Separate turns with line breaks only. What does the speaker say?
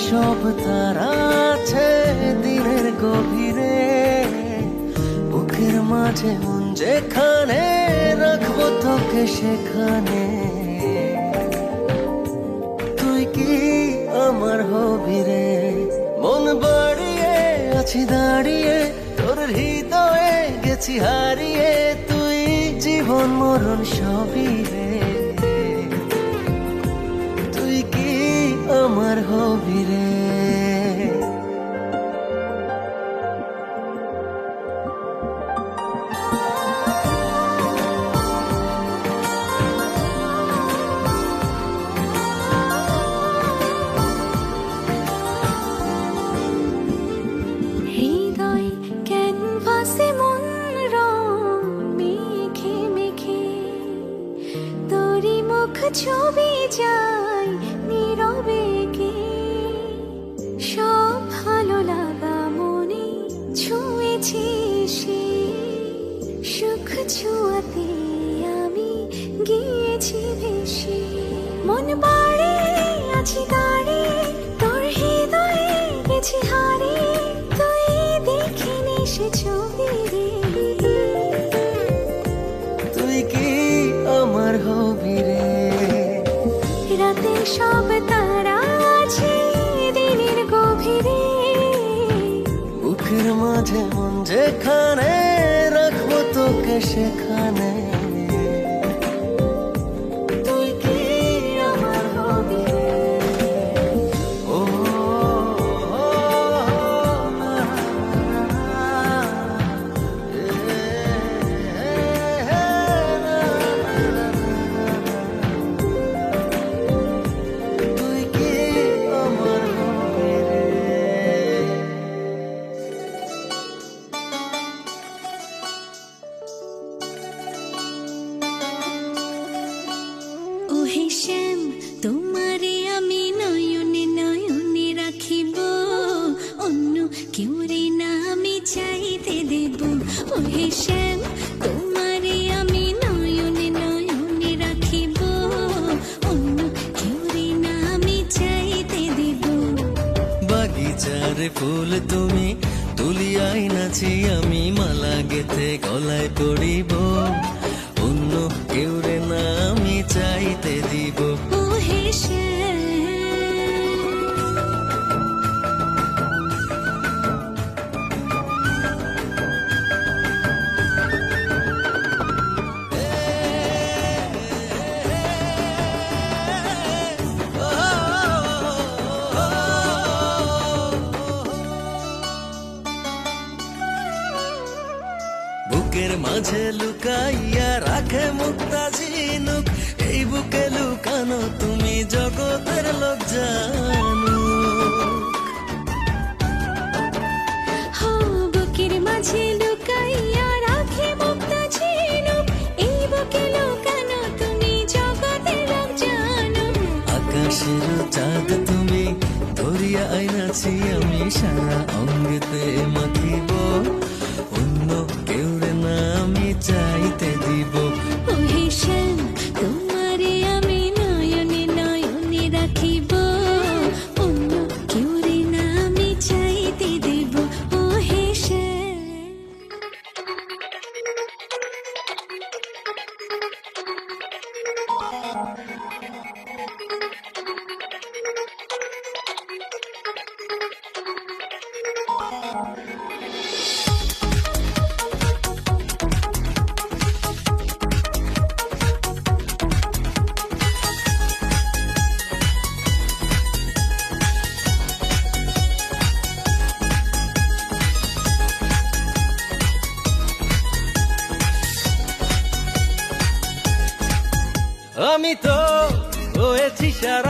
সব তারা আছে দিনের গভীরে, বুকের মাঝে মন যেখানে রাখবো তোকে সেখানে। তুই কি আমার হবি রে, মন বাড়িয়ে আছি দাঁড়িয়ে তোর হৃদয়ে গেছি হারিয়ে। তুই জীবন মরণ সবই রে, তুই কি আমার হবি রে।
হৃদয় ক্যানভাসে মন রং মেখে মেখে তোরই মুখ ছবি যায় নীরবে কে। সব ভালো লাগা মনে ছুঁয়েছি সে, সুখ ছুঁয়াতে আমি গিয়েছি ভেসে। মন বাড়ে আছি দাঁড়িয়ে তোর হৃদয়ে গেছি হারিয়ে। তুই দেখিনি সে ছবি রে,
তুই কি আমার হবি রে।
রাতে সব তারা আছে দিনের গভীরে,
বুকের মাঝে মন যেখানে রাখবো তোকে সেখানে। তুই কি আমার হবি রে। ও, না, তুই কি আমার হবি রে।
ওহে শ্যাম তোমারে আমি নয়নে নয়নে রাখিব, অন্য কেউ রে না আমি চাইতে দেব। ওহে শ্যাম তোমারে আমি নয়নে নয়নে রাখিব, অন্য কেউ রে না আমি চাইতে দেব।
বাগিচার ফুল তুমি তুলিয়াই নাছি আমি মালা গেথে গলায় পড়িব, অন্য কেউ রে না আমি চাইতে দিব।
ওহে শ্যাম
বুকের মাঝে লুকাইয়া রাখে মুক্তা ঝিনুক, এই বুকে লুকানো তুমি জগতের লোক জানো।
হো বুকের মাঝে লুকাইয়া রাখে মুক্তা ঝিনুক, এই বুকে লুকানো তুমি জগতের লোক জানো।
আকাশের চাঁদ তুমি ধরিয়া আইনাছি আমি সারা অঙ্গেতে মাখিব, অন্য কেউ রে না আমি চাইতে দিব।
ওহে শ্যাম তোমারে আমি নয়নে নয়নে রাখিব, অন্য কেউ রে না আমি চাইতে দেব। ওহে শ্যাম
আমি তো হয়েছি সারা